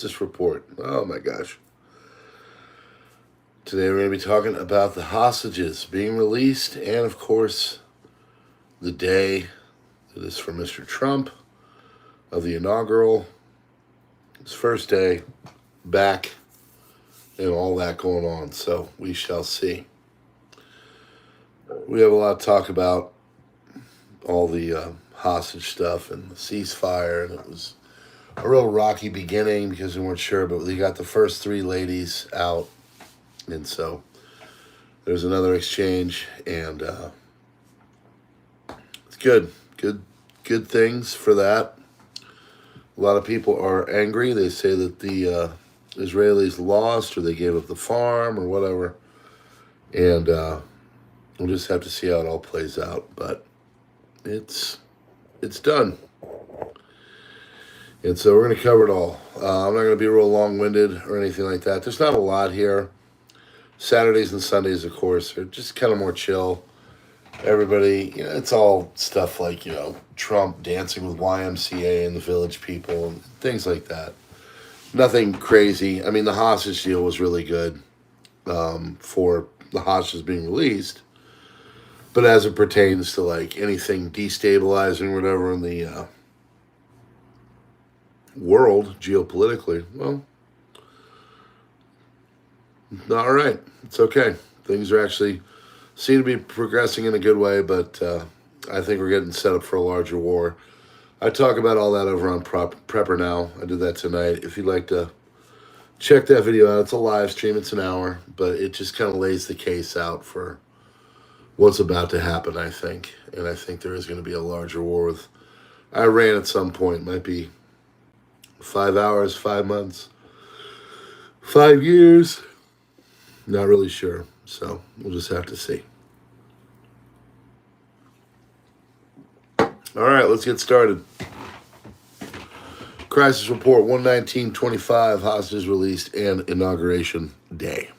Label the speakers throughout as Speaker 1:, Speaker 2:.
Speaker 1: This report. Oh my gosh. Today we're going to be talking about the hostages being released and, of course, the day that is for Mr. Trump of the inaugural, his first day back, and all that going on. So we shall see. We have a lot to talk about, all the hostage stuff and the ceasefire, and it was a real rocky beginning because we weren't sure, but we got the first three ladies out, and so there's another exchange, and it's good things for that. A lot of people are angry. They say that the Israelis lost, or they gave up the farm, or whatever, and we'll just have to see how it all plays out, but it's done. And so we're going to cover it all. I'm not going to be real long-winded or anything like that. There's not a lot here. Saturdays and Sundays, of course, are just kind of more chill. Everybody, it's all stuff like, Trump dancing with YMCA and the Village People and things like that. Nothing crazy. I mean, the hostage deal was really good for the hostages being released. But as it pertains to, anything destabilizing or whatever in the world geopolitically, well, all right, it's okay. Things are actually seem to be progressing in a good way, but I think we're getting set up for a larger war. I talk about all that over on PrepperNow. I did that tonight. If you'd like to check that video out, it's a live stream. It's an hour, but it just kind of lays the case out for what's about to happen, I think. And I think there is going to be a larger war with Iran at some point. Might be 5 hours, 5 months, 5 years. Not really sure. So we'll just have to see. All right, let's get started. Crisis report 119.25, hostages released, and inauguration day.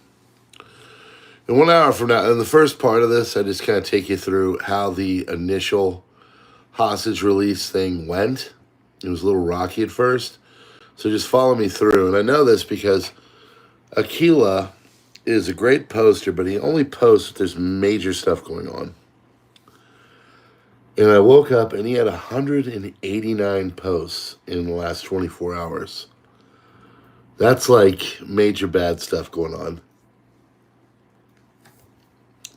Speaker 1: In 1 hour from now, in the first part of this, I just kind of take you through how the initial hostage release thing went. It was a little rocky at first. So just follow me through. And I know this because Aquila is a great poster, but he only posts if there's major stuff going on. And I woke up and he had 189 posts in the last 24 hours. That's like major bad stuff going on.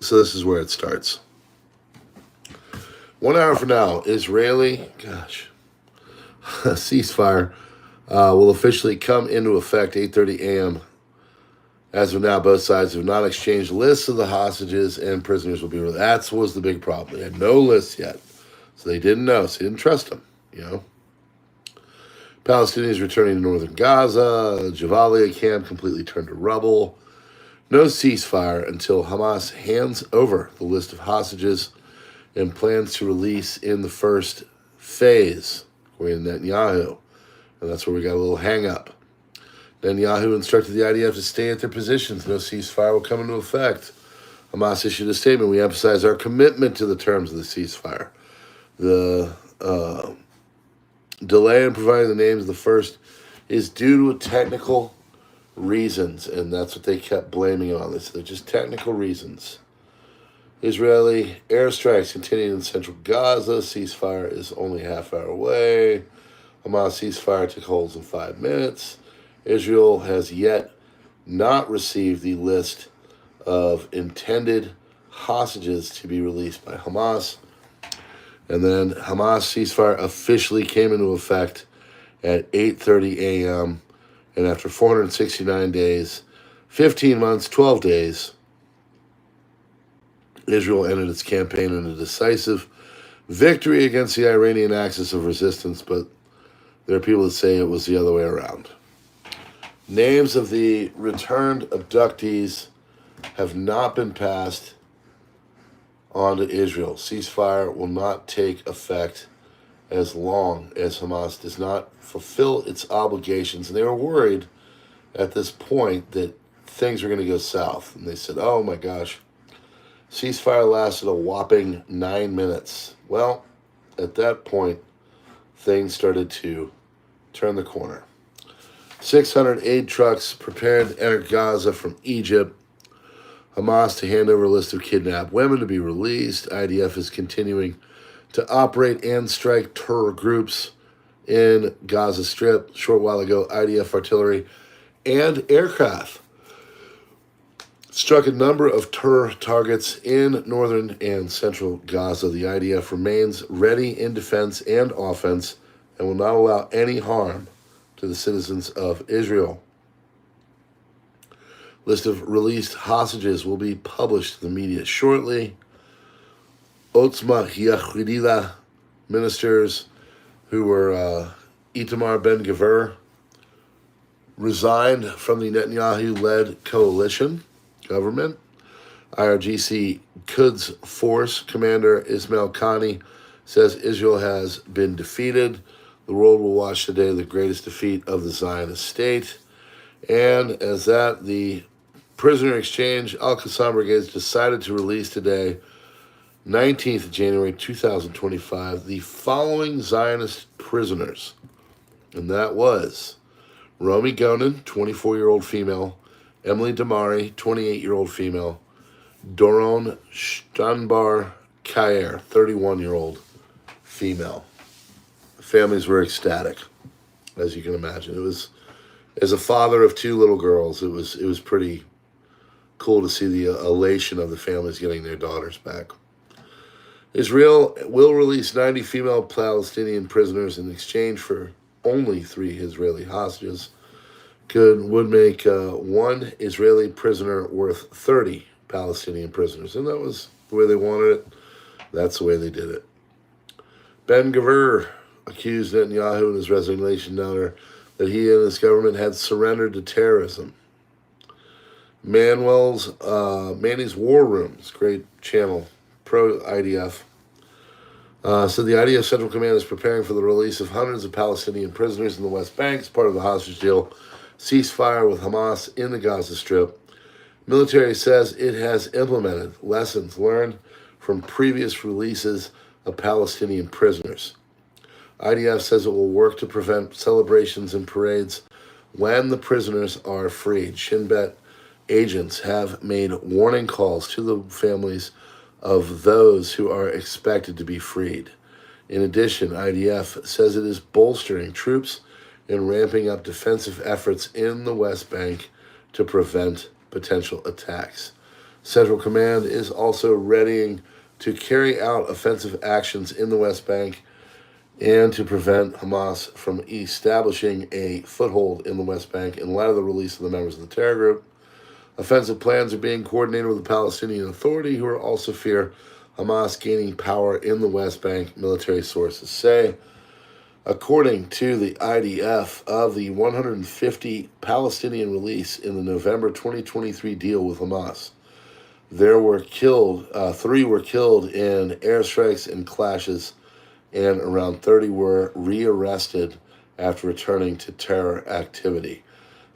Speaker 1: So this is where it starts. 1 hour from now, Israeli, ceasefire will officially come into effect 8:30 a.m. As of now, both sides have not exchanged lists of the hostages and prisoners will be released. That was the big problem. They had no lists yet. So they didn't know. So they didn't trust them, Palestinians returning to northern Gaza. Jabalia camp completely turned to rubble. No ceasefire until Hamas hands over the list of hostages and plans to release in the first phase, according to Netanyahu. And that's where we got a little hang-up. Netanyahu instructed the IDF to stay at their positions. No ceasefire will come into effect. Hamas issued a statement. We emphasize our commitment to the terms of the ceasefire. The delay in providing the names of the first is due to technical reasons, and that's what they kept blaming on this. They're just technical reasons. Israeli airstrikes continuing in central Gaza. Ceasefire is only a half hour away. Hamas ceasefire took hold in 5 minutes. Israel has yet not received the list of intended hostages to be released by Hamas. And then Hamas ceasefire officially came into effect at 8:30 a.m. And after 469 days, 15 months, 12 days, Israel ended its campaign in a decisive victory against the Iranian axis of resistance, but there are people that say it was the other way around. Names of the returned abductees have not been passed on to Israel. Ceasefire will not take effect as long as Hamas does not fulfill its obligations. And they were worried at this point that things were going to go south. And they said, oh my gosh, ceasefire lasted a whopping 9 minutes. Well, at that point, things started to turn the corner. 600 aid trucks prepared to enter Gaza from Egypt. Hamas to hand over a list of kidnapped women to be released. IDF is continuing to operate and strike terror groups in Gaza Strip. A short while ago, IDF artillery and aircraft struck a number of terror targets in northern and central Gaza. The IDF remains ready in defense and offense and will not allow any harm to the citizens of Israel. List of released hostages will be published to the media shortly. Otzma Yachidila ministers who were Itamar Ben-Gvir resigned from the Netanyahu-led coalition government. IRGC Quds Force Commander Ismail Khani says Israel has been defeated. The world will watch today the greatest defeat of the Zionist state. And as that, the prisoner exchange, Al-Qassam Brigades decided to release today, 19th of January 2025, the following Zionist prisoners. And that was Romy Gonen, 24-year-old female, Emily Damari, 28-year-old female, Doron Stanbar Kayer, 31-year-old female. The families were ecstatic, as you can imagine. It was, as a father of two little girls, it was pretty cool to see the elation of the families getting their daughters back. Israel will release 90 female Palestinian prisoners in exchange for only 3 Israeli hostages. Would make one Israeli prisoner worth 30 Palestinian prisoners. And that was the way they wanted it. That's the way they did it. Ben-Gvir accused Netanyahu in his resignation letter that he and his government had surrendered to terrorism. Manny's War Rooms, great channel, pro-IDF, said the IDF Central Command is preparing for the release of hundreds of Palestinian prisoners in the West Bank as part of the hostage deal ceasefire with Hamas in the Gaza Strip. Military says it has implemented lessons learned from previous releases of Palestinian prisoners. IDF says it will work to prevent celebrations and parades when the prisoners are freed. Shin Bet agents have made warning calls to the families of those who are expected to be freed. In addition, IDF says it is bolstering troops and ramping up defensive efforts in the West Bank to prevent potential attacks. Central Command is also readying to carry out offensive actions in the West Bank and to prevent Hamas from establishing a foothold in the West Bank in light of the release of the members of the terror group. Offensive plans are being coordinated with the Palestinian Authority, who are also fear Hamas gaining power in the West Bank, military sources say. According to the IDF, of the 150 Palestinian release in the November 2023 deal with Hamas, there were 3 were killed in airstrikes and clashes, and around 30 were rearrested after returning to terror activity.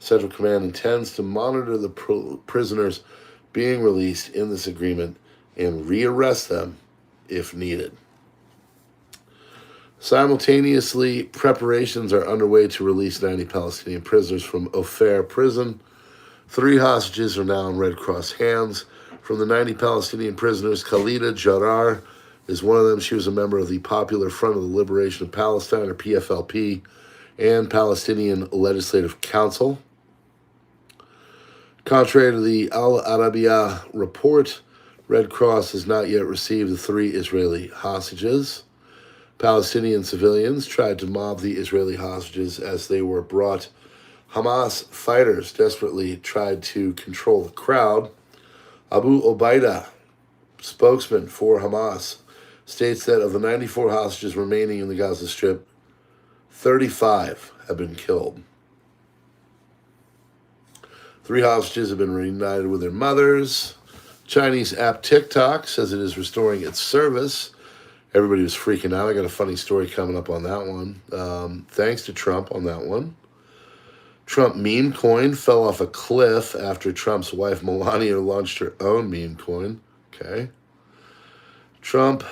Speaker 1: Central Command intends to monitor the prisoners being released in this agreement and rearrest them if needed. Simultaneously, preparations are underway to release 90 Palestinian prisoners from Ofer prison. 3 hostages are now in Red Cross hands. From the 90 Palestinian prisoners, Khalida Jarrar is one of them. She was a member of the Popular Front of the Liberation of Palestine, or PFLP, and Palestinian Legislative Council. Contrary to the Al Arabiya report, Red Cross has not yet received the 3 Israeli hostages. Palestinian civilians tried to mob the Israeli hostages as they were brought. Hamas fighters desperately tried to control the crowd. Abu Obaida, spokesman for Hamas, states that of the 94 hostages remaining in the Gaza Strip, 35 have been killed. 3 hostages have been reunited with their mothers. Chinese app TikTok says it is restoring its service. Everybody was freaking out. I got a funny story coming up on that one. Thanks to Trump on that one. Trump meme coin fell off a cliff after Trump's wife Melania launched her own meme coin. Okay. Trump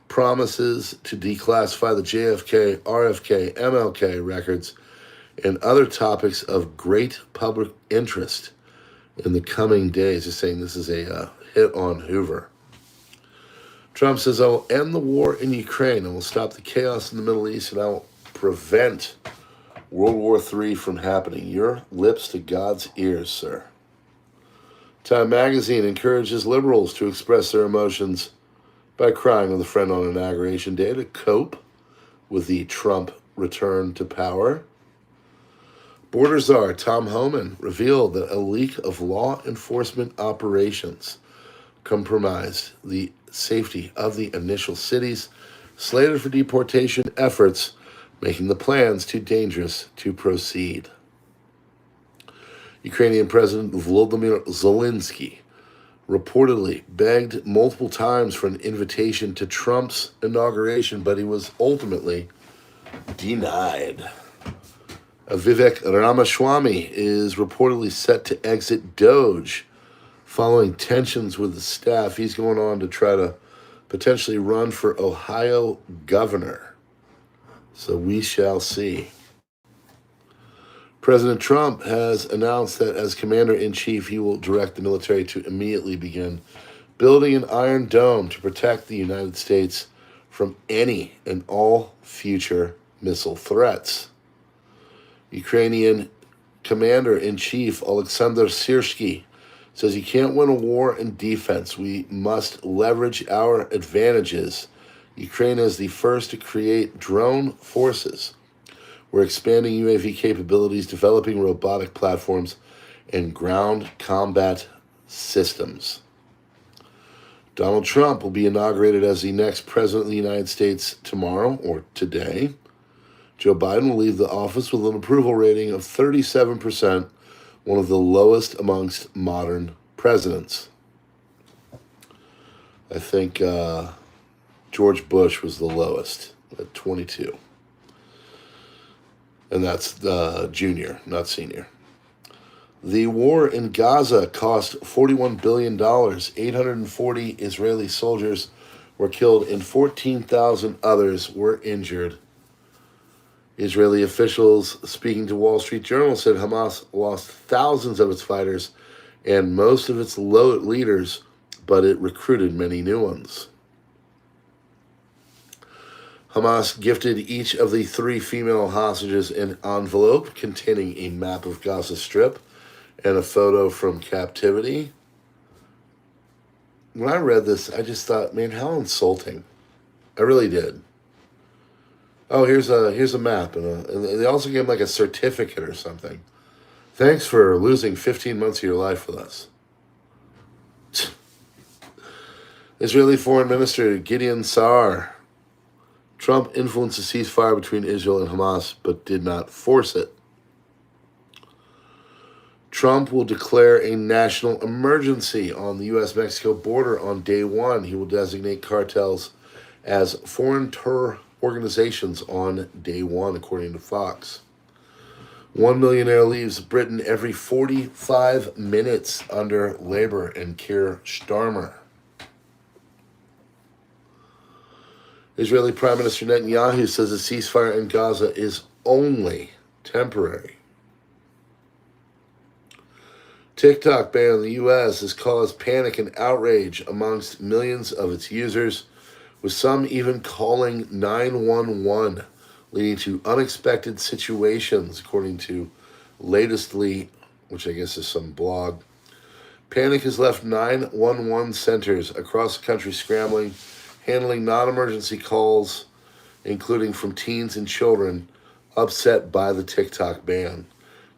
Speaker 1: promises to declassify the JFK, RFK, MLK records and other topics of great public interest in the coming days. He's saying this is a hit on Hoover. Trump says, I will end the war in Ukraine. I will stop the chaos in the Middle East, and I will prevent World War III from happening. Your lips to God's ears, sir. Time magazine encourages liberals to express their emotions by crying with a friend on Inauguration Day to cope with the Trump return to power. Border czar Tom Homan revealed that a leak of law enforcement operations compromised the safety of the initial cities slated for deportation efforts, making the plans too dangerous to proceed. Ukrainian President Volodymyr Zelensky reportedly begged multiple times for an invitation to Trump's inauguration, but he was ultimately denied. Vivek Ramaswamy is reportedly set to exit Doge following tensions with the staff. He's going on to try to potentially run for Ohio governor. So we shall see. President Trump has announced that as commander-in-chief, he will direct the military to immediately begin building an Iron Dome to protect the United States from any and all future missile threats. Ukrainian Commander-in-Chief Alexander Syrsky says you can't win a war in defense. We must leverage our advantages. Ukraine is the first to create drone forces. We're expanding UAV capabilities, developing robotic platforms, and ground combat systems. Donald Trump will be inaugurated as the next president of the United States tomorrow or today. Joe Biden will leave the office with an approval rating of 37%, one of the lowest amongst modern presidents. I think George Bush was the lowest at 22. And that's junior, not senior. The war in Gaza cost $41 billion. 840 Israeli soldiers were killed and 14,000 others were injured. Israeli officials speaking to Wall Street Journal said Hamas lost thousands of its fighters and most of its leaders, but it recruited many new ones. Hamas gifted each of the 3 female hostages an envelope containing a map of Gaza Strip and a photo from captivity. When I read this, I just thought, man, how insulting. I really did. Oh, here's a map, and they also gave him like a certificate or something. Thanks for losing 15 months of your life with us. Israeli Foreign Minister Gideon Saar. Trump influenced a ceasefire between Israel and Hamas, but did not force it. Trump will declare a national emergency on the U.S.-Mexico border on day 1. He will designate cartels as foreign terror organizations on day 1, according to Fox. 1 millionaire leaves Britain every 45 minutes under Labour and Keir Starmer. Israeli Prime Minister Netanyahu says a ceasefire in Gaza is only temporary. TikTok ban in the U.S. has caused panic and outrage amongst millions of its users, with some even calling 911, leading to unexpected situations, according to Latestly, which I guess is some blog. Panic has left 911 centers across the country scrambling, handling non-emergency calls, including from teens and children, upset by the TikTok ban.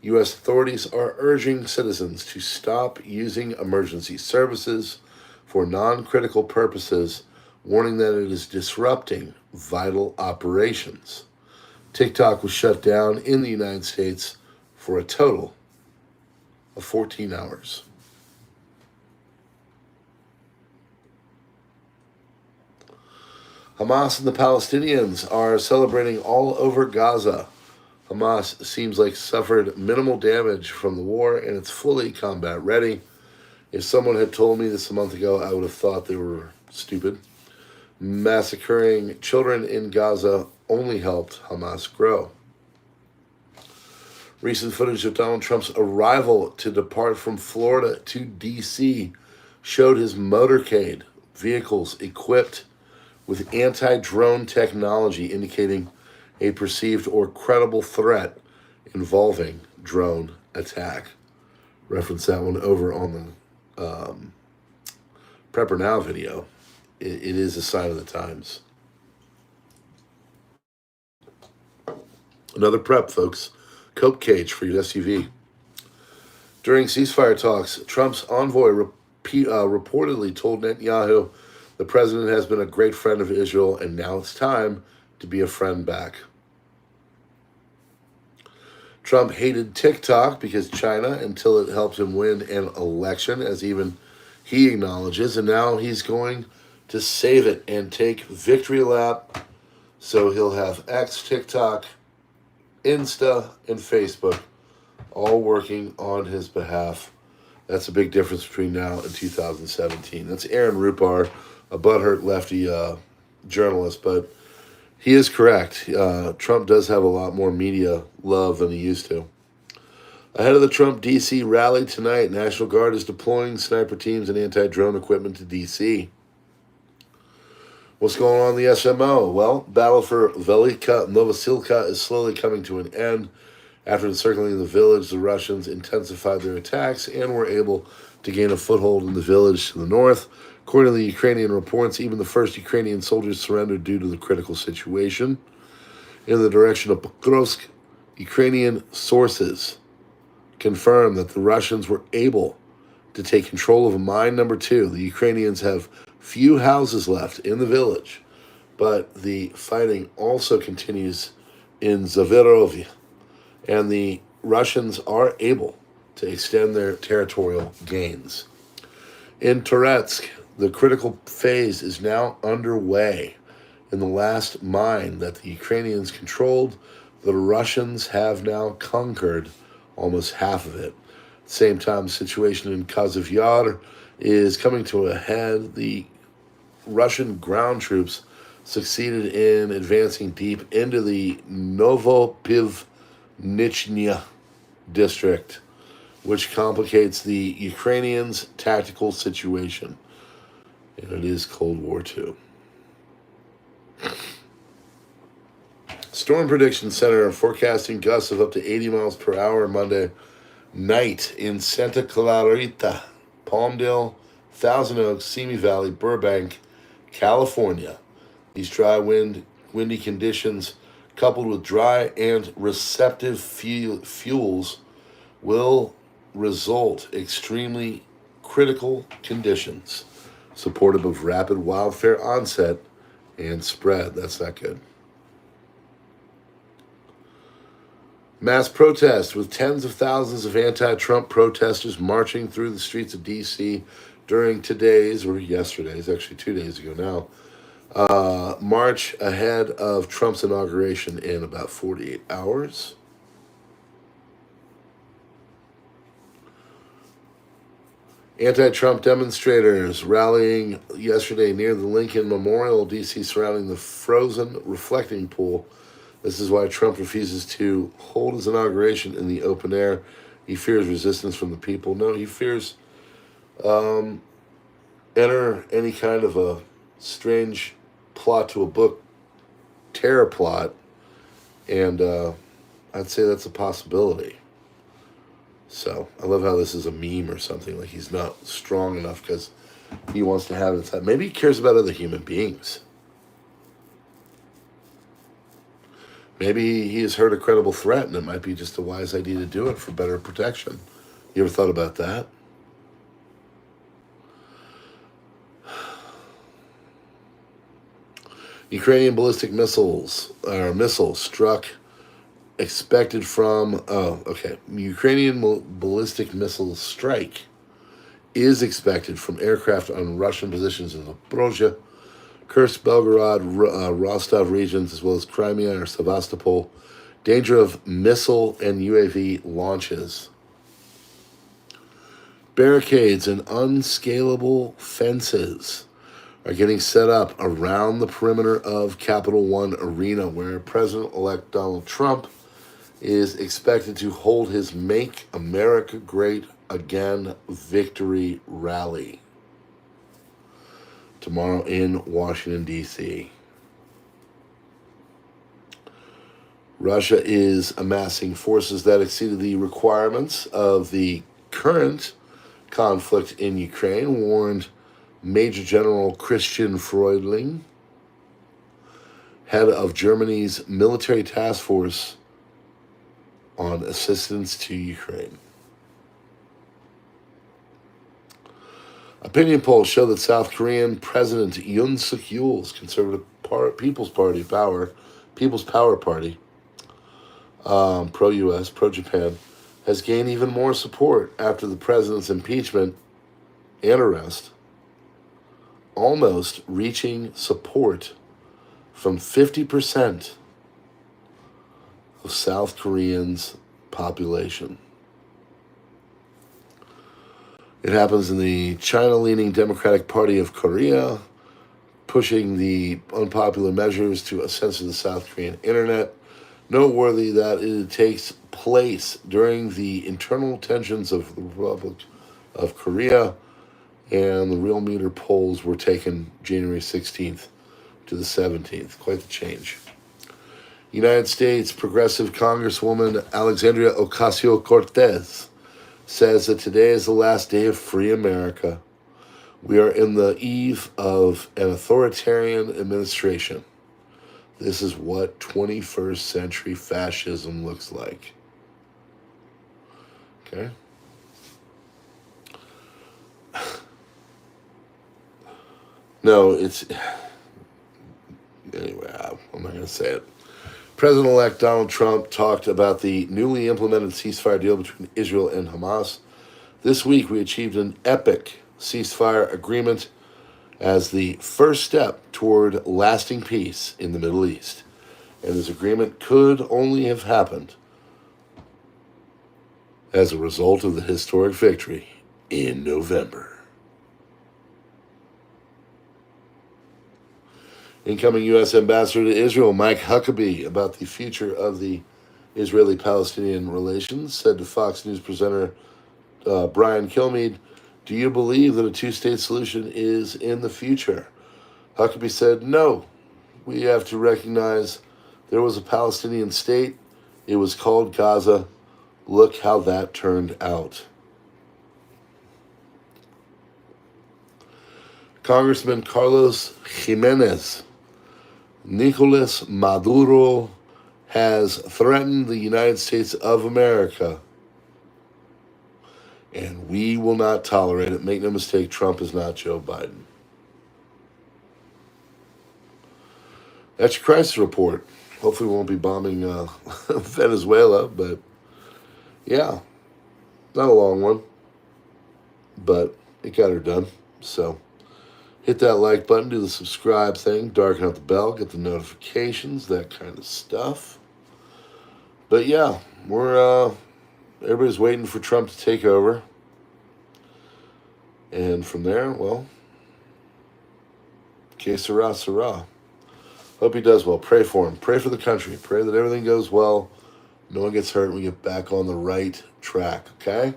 Speaker 1: U.S. authorities are urging citizens to stop using emergency services for non-critical purposes, warning that it is disrupting vital operations. TikTok was shut down in the United States for a total of 14 hours. Hamas and the Palestinians are celebrating all over Gaza. Hamas seems like suffered minimal damage from the war and it's fully combat ready. If someone had told me this a month ago, I would have thought they were stupid. Massacring children in Gaza only helped Hamas grow. Recent footage of Donald Trump's arrival to depart from Florida to D.C. showed his motorcade vehicles equipped with anti-drone technology, indicating a perceived or credible threat involving drone attack. Reference that one over on the PrepperNow video. It is a sign of the times. Another prep, folks. Cope cage for your SUV. During ceasefire talks, Trump's envoy reportedly told Netanyahu the president has been a great friend of Israel and now it's time to be a friend back. Trump hated TikTok because China until it helped him win an election, as even he acknowledges, and now he's going to save it and take victory lap. So he'll have X, TikTok, Insta, and Facebook all working on his behalf. That's a big difference between now and 2017. That's Aaron Rupar, a butthurt lefty journalist, but he is correct. Trump does have a lot more media love than he used to. Ahead of the Trump D.C. rally tonight, National Guard is deploying sniper teams and anti-drone equipment to D.C. What's going on in the SMO? Well, battle for Velika Novosilka is slowly coming to an end. After encircling the village, the Russians intensified their attacks and were able to gain a foothold in the village to the north. According to the Ukrainian reports, even the first Ukrainian soldiers surrendered due to the critical situation. In the direction of Pokrovsk, Ukrainian sources confirm that the Russians were able to take control of mine number 2. The Ukrainians have few houses left in the village, but the fighting also continues in Zavirovye, and the Russians are able to extend their territorial gains. In Toretsk, the critical phase is now underway. In the last mine that the Ukrainians controlled, the Russians have now conquered almost half of it. At the same time, the situation in Kazov Yar is coming to a head. The Russian ground troops succeeded in advancing deep into the Novopivnichnya district, which complicates the Ukrainians' tactical situation. And it is Cold War II. Storm Prediction Center forecasting gusts of up to 80 miles per hour Monday night in Santa Clarita, Palmdale, Thousand Oaks, Simi Valley, Burbank, California. These dry windy conditions, coupled with dry and receptive fuels, will result extremely critical conditions, supportive of rapid wildfire onset and spread. That's not good. Mass protest with tens of thousands of anti-Trump protesters marching through the streets of D.C. during today's, or yesterday's, actually 2 days ago now, march ahead of Trump's inauguration in about 48 hours. Anti-Trump demonstrators rallying yesterday near the Lincoln Memorial, D.C., surrounding the frozen reflecting pool. This is why Trump refuses to hold his inauguration in the open air. He fears resistance from the people. No, he fears enter any kind of a strange plot to a book, terror plot, and I'd say that's a possibility. So I love how this is a meme or something, like he's not strong enough because he wants to have it inside. Maybe he cares about other human beings. Maybe he has heard a credible threat and it might be just a wise idea to do it for better protection. You ever thought about that? Ukrainian ballistic missiles struck expected from, Ukrainian ballistic missile strike is expected from aircraft on Russian positions in Zaporozhye, Kursk, Belgorod, Rostov regions, as well as Crimea or Sevastopol. Danger of missile and UAV launches. Barricades and unscalable fences are getting set up around the perimeter of Capital One Arena, where President-elect Donald Trump is expected to hold his Make America Great Again victory rally tomorrow in Washington, D.C. Russia is amassing forces that exceeded the requirements of the current conflict in Ukraine, warned Major General Christian Freudling, head of Germany's military task force on assistance to Ukraine. Opinion polls show that South Korean President Yoon Suk-yeol's Conservative People's Power Party, pro-U.S., pro-Japan, has gained even more support after the president's impeachment and arrest, almost reaching support from 50% of South Koreans' population. It happens in the China-leaning Democratic Party of Korea, pushing the unpopular measures to censor the South Korean internet. Noteworthy that it takes place during the internal tensions of the Republic of Korea, and the real meter polls were taken January 16th to the 17th. Quite the change. United States Progressive Congresswoman Alexandria Ocasio-Cortez says that today is the last day of free America. We are in the eve of an authoritarian administration. This is what 21st century fascism looks like. Okay? No, it's... Anyway, I'm not going to say it. President-elect Donald Trump talked about the newly implemented ceasefire deal between Israel and Hamas. This week, we achieved an epic ceasefire agreement as the first step toward lasting peace in the Middle East. And this agreement could only have happened as a result of the historic victory in November. Incoming U.S. Ambassador to Israel, Mike Huckabee, about the future of the Israeli-Palestinian relations, said to Fox News presenter Brian Kilmeade, "Do you believe that a two-state solution is in the future?" Huckabee said, "No. We have to recognize there was a Palestinian state. It was called Gaza. Look how that turned out." Congressman Carlos Jimenez, Nicolas Maduro has threatened the United States of America, and we will not tolerate it. Make no mistake, Trump is not Joe Biden. That's your crisis report. Hopefully we won't be bombing Venezuela, but yeah, not a long one, but it got her done. So hit that like button, do the subscribe thing, darken out the bell, get the notifications, that kind of stuff. But yeah, everybody's waiting for Trump to take over. And from there, well, que sera, sera. Hope he does well. Pray for him. Pray for the country. Pray that everything goes well. No one gets hurt and we get back on the right track, okay?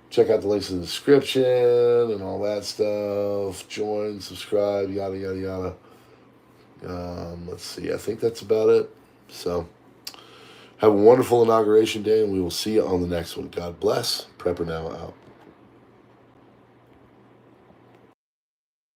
Speaker 1: Check out the links in the description and all that stuff. Join, subscribe, yada, yada, yada. Let's see. I think that's about it. So have a wonderful inauguration day, and we will see you on the next one. God bless. PrepperNow out.